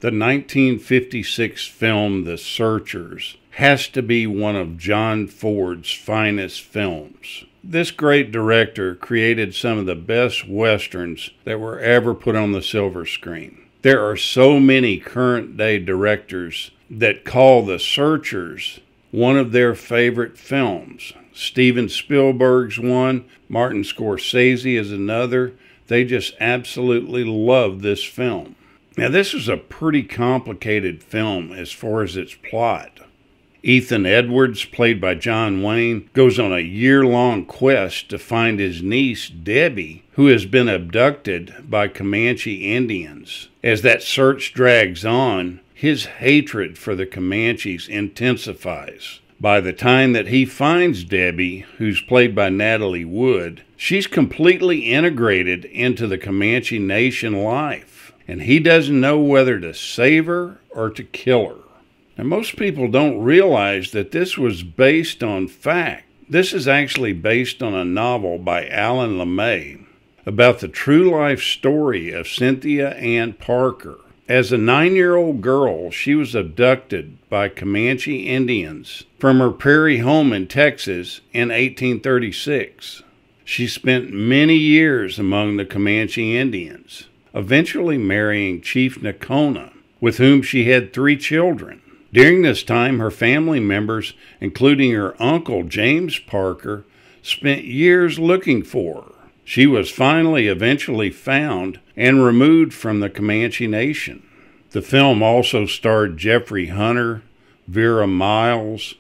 The 1956 film The Searchers has to be one of John Ford's finest films. This great director created some of the best westerns that were ever put on the silver screen. There are so many current-day directors that call The Searchers one of their favorite films. Steven Spielberg's one, Martin Scorsese is another. They just absolutely love this film. Now, this is a pretty complicated film as far as its plot. Ethan Edwards, played by John Wayne, goes on a year-long quest to find his niece, Debbie, who has been abducted by Comanche Indians. As that search drags on, his hatred for the Comanches intensifies. By the time that he finds Debbie, who's played by Natalie Wood, she's completely integrated into the Comanche Nation life, and he doesn't know whether to save her or to kill her. Now, most people don't realize that this was based on fact. This is actually based on a novel by Alan LeMay about the true life story of Cynthia Ann Parker. As a 9-year-old girl, she was abducted by Comanche Indians from her prairie home in Texas in 1836. She spent many years among the Comanche Indians, eventually marrying Chief Nakona, with whom she had 3 children. During this time, her family members, including her uncle James Parker, spent years looking for her. She was eventually found and removed from the Comanche Nation. The film also starred Jeffrey Hunter, Vera Miles,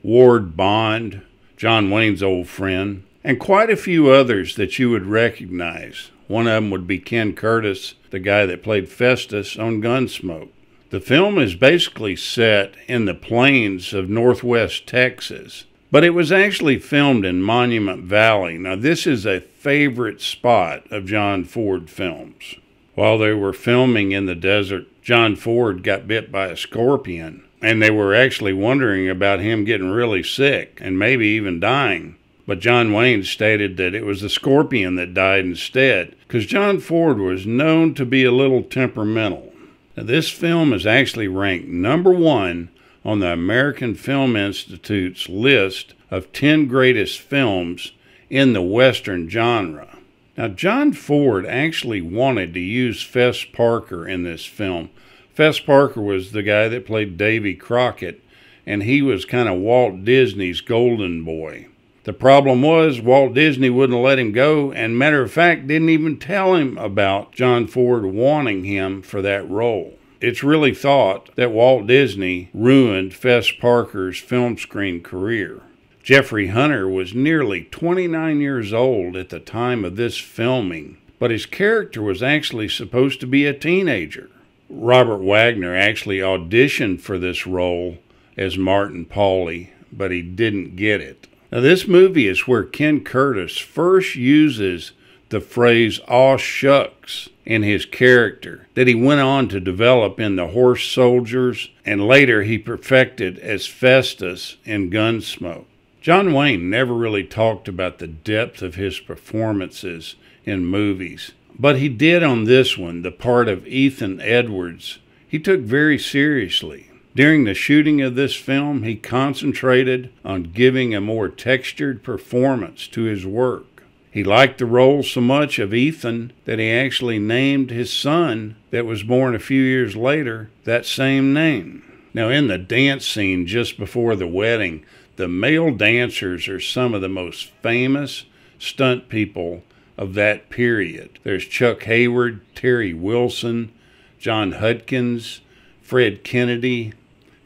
Ward Bond, John Wayne's old friend, and quite a few others that you would recognize. One of them would be Ken Curtis, the guy that played Festus on Gunsmoke. The film is basically set in the plains of northwest Texas, but it was actually filmed in Monument Valley. Now, this is a favorite spot of John Ford films. While they were filming in the desert, John Ford got bit by a scorpion, and they were actually wondering about him getting really sick and maybe even dying. But John Wayne stated that it was the scorpion that died instead, because John Ford was known to be a little temperamental. Now, this film is actually ranked number 1 on the American Film Institute's list of 10 greatest films in the Western genre. Now, John Ford actually wanted to use Fess Parker in this film. Fess Parker was the guy that played Davy Crockett, and he was kind of Walt Disney's golden boy. The problem was Walt Disney wouldn't let him go, and matter of fact, didn't even tell him about John Ford wanting him for that role. It's really thought that Walt Disney ruined Fess Parker's film screen career. Jeffrey Hunter was nearly 29 years old at the time of this filming, but his character was actually supposed to be a teenager. Robert Wagner actually auditioned for this role as Martin Pauly, but he didn't get it. Now, this movie is where Ken Curtis first uses the phrase "aw shucks" in his character that he went on to develop in The Horse Soldiers, and later he perfected as Festus in Gunsmoke. John Wayne never really talked about the depth of his performances in movies, but he did on this one, the part of Ethan Edwards, he took very seriously. During the shooting of this film, he concentrated on giving a more textured performance to his work. He liked the role so much of Ethan that he actually named his son, that was born a few years later, that same name. Now, in the dance scene just before the wedding, the male dancers are some of the most famous stunt people of that period. There's Chuck Hayward, Terry Wilson, John Hudkins, Fred Kennedy,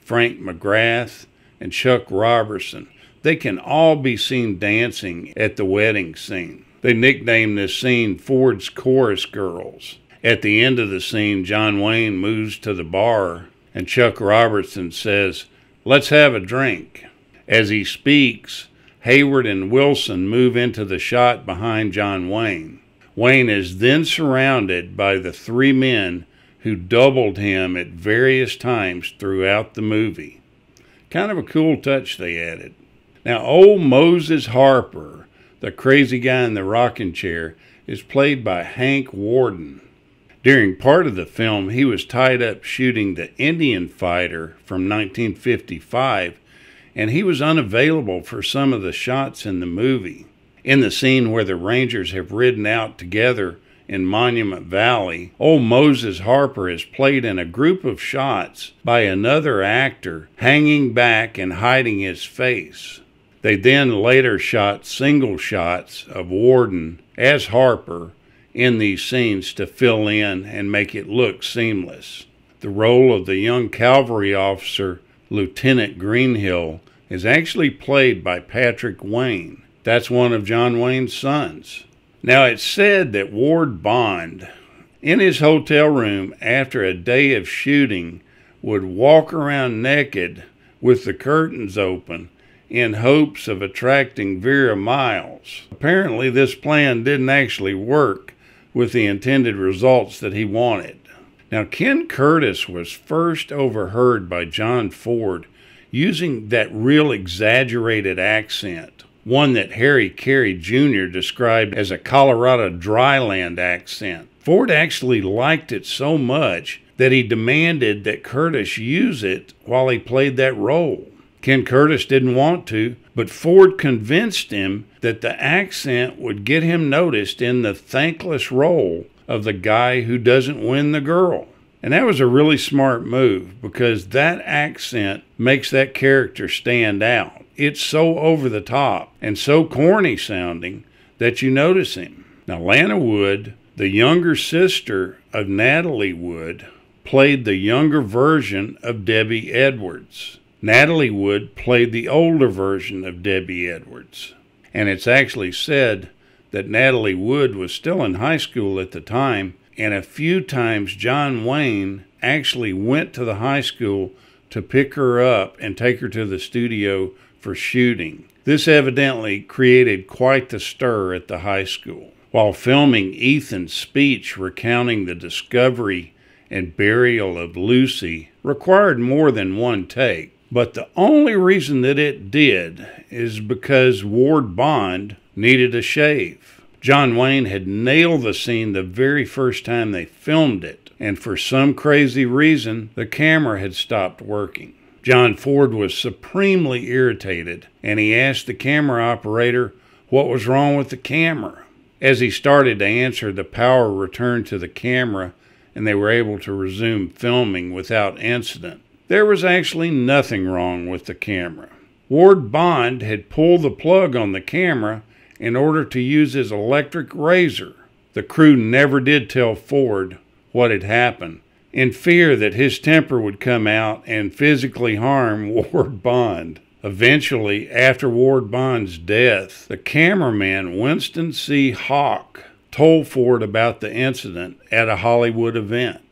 Frank McGrath, and Chuck Robertson. They can all be seen dancing at the wedding scene. They nicknamed this scene Ford's Chorus Girls. At the end of the scene, John Wayne moves to the bar, and Chuck Robertson says, "Let's have a drink." As he speaks, Hayward and Wilson move into the shot behind John Wayne. Wayne is then surrounded by the 3 men who doubled him at various times throughout the movie. Kind of a cool touch they added. Now, old Moses Harper, the crazy guy in the rocking chair, is played by Hank Worden. During part of the film, he was tied up shooting The Indian Fighter from 1955, and he was unavailable for some of the shots in the movie. In the scene where the Rangers have ridden out together in Monument Valley, old Moses Harper is played in a group of shots by another actor hanging back and hiding his face. They then later shot single shots of Warden as Harper in these scenes to fill in and make it look seamless. The role of the young cavalry officer, Lieutenant Greenhill, is actually played by Patrick Wayne. That's one of John Wayne's sons. Now, it's said that Ward Bond, in his hotel room after a day of shooting, would walk around naked with the curtains open in hopes of attracting Vera Miles. Apparently, this plan didn't actually work with the intended results that he wanted. Now, Ken Curtis was first overheard by John Ford using that real exaggerated accent, one that Harry Carey Jr. described as a Colorado dryland accent. Ford actually liked it so much that he demanded that Curtis use it while he played that role. Ken Curtis didn't want to, but Ford convinced him that the accent would get him noticed in the thankless role of the guy who doesn't win the girl. And that was a really smart move, because that accent makes that character stand out. It's so over the top and so corny sounding that you notice him. Now, Lana Wood, the younger sister of Natalie Wood, played the younger version of Debbie Edwards. Natalie Wood played the older version of Debbie Edwards. And it's actually said that Natalie Wood was still in high school at the time, and a few times John Wayne actually went to the high school to pick her up and take her to the studio for shooting. This evidently created quite the stir at the high school. While filming Ethan's speech recounting the discovery and burial of Lucy required more than one take, but the only reason that it did is because Ward Bond needed a shave. John Wayne had nailed the scene the very first time they filmed it, and for some crazy reason, the camera had stopped working. John Ford was supremely irritated, and he asked the camera operator what was wrong with the camera. As he started to answer, the power returned to the camera, and they were able to resume filming without incident. There was actually nothing wrong with the camera. Ward Bond had pulled the plug on the camera in order to use his electric razor. The crew never did tell Ford what had happened, in fear that his temper would come out and physically harm Ward Bond. Eventually, after Ward Bond's death, the cameraman Winston C. Hawk told Ford about the incident at a Hollywood event.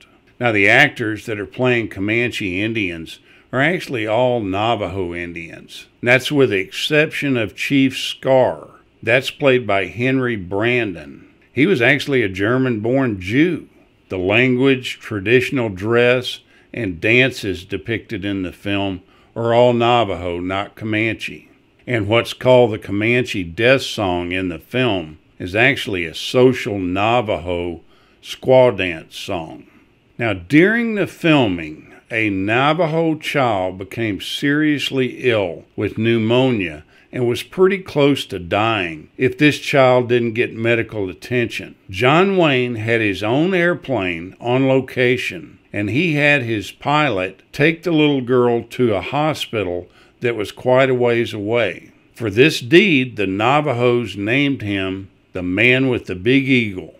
Now, the actors that are playing Comanche Indians are actually all Navajo Indians. And that's with the exception of Chief Scar. That's played by Henry Brandon. He was actually a German-born Jew. The language, traditional dress, and dances depicted in the film are all Navajo, not Comanche. And what's called the Comanche death song in the film is actually a social Navajo squaw dance song. Now, during the filming, a Navajo child became seriously ill with pneumonia and was pretty close to dying if this child didn't get medical attention. John Wayne had his own airplane on location, and he had his pilot take the little girl to a hospital that was quite a ways away. For this deed, the Navajos named him the Man with the Big Eagle.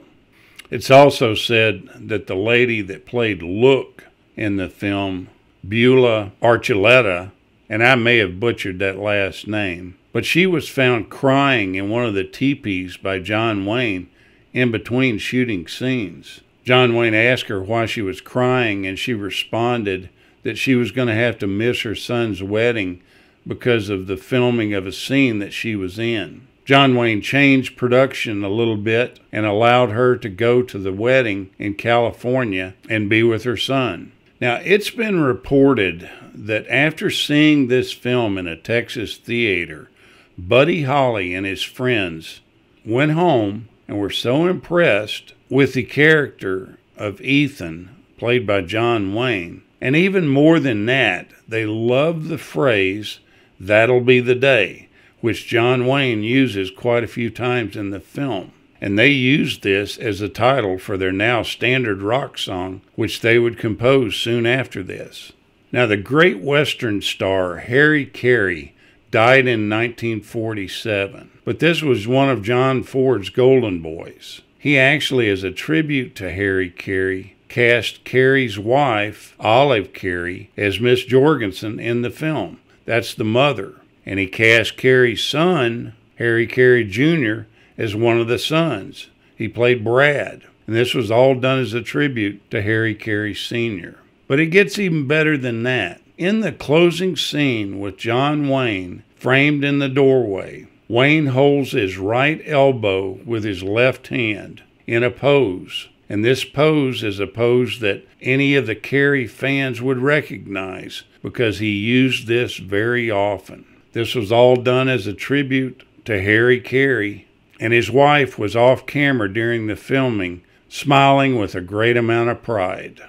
It's also said that the lady that played Look in the film, Beulah Archuleta, and I may have butchered that last name, but she was found crying in one of the teepees by John Wayne in between shooting scenes. John Wayne asked her why she was crying, and she responded that she was going to have to miss her son's wedding because of the filming of a scene that she was in. John Wayne changed production a little bit and allowed her to go to the wedding in California and be with her son. Now, it's been reported that after seeing this film in a Texas theater, Buddy Holly and his friends went home and were so impressed with the character of Ethan, played by John Wayne. And even more than that, they love the phrase, "That'll be the day," which John Wayne uses quite a few times in the film. And they used this as a title for their now standard rock song, which they would compose soon after this. Now, the great Western star Harry Carey died in 1947, but this was one of John Ford's golden boys. He actually, as a tribute to Harry Carey, cast Carey's wife, Olive Carey, as Miss Jorgensen in the film. That's the mother. And he cast Carey's son, Harry Carey Jr., as one of the sons. He played Brad. And this was all done as a tribute to Harry Carey Sr. But it gets even better than that. In the closing scene with John Wayne framed in the doorway, Wayne holds his right elbow with his left hand in a pose. And this pose is a pose that any of the Carey fans would recognize because he used this very often. This was all done as a tribute to Harry Carey, and his wife was off camera during the filming, smiling with a great amount of pride.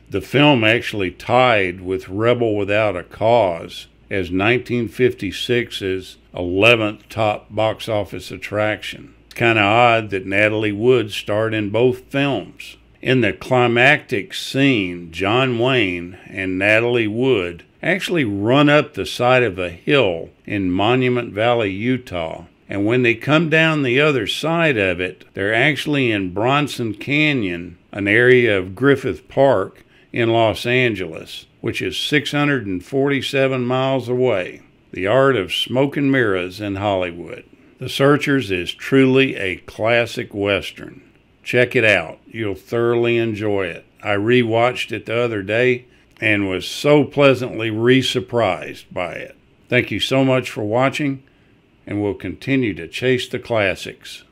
The film actually tied with Rebel Without a Cause as 1956's 11th top box office attraction. It's kind of odd that Natalie Wood starred in both films. In the climactic scene, John Wayne and Natalie Wood actually run up the side of a hill in Monument Valley, Utah. And when they come down the other side of it, they're actually in Bronson Canyon, an area of Griffith Park in Los Angeles, which is 647 miles away. The art of smoke and mirrors in Hollywood. The Searchers is truly a classic Western. Check it out. You'll thoroughly enjoy it. I rewatched it the other day and was so pleasantly re-surprised by it. Thank you so much for watching, and we'll continue to chase the classics.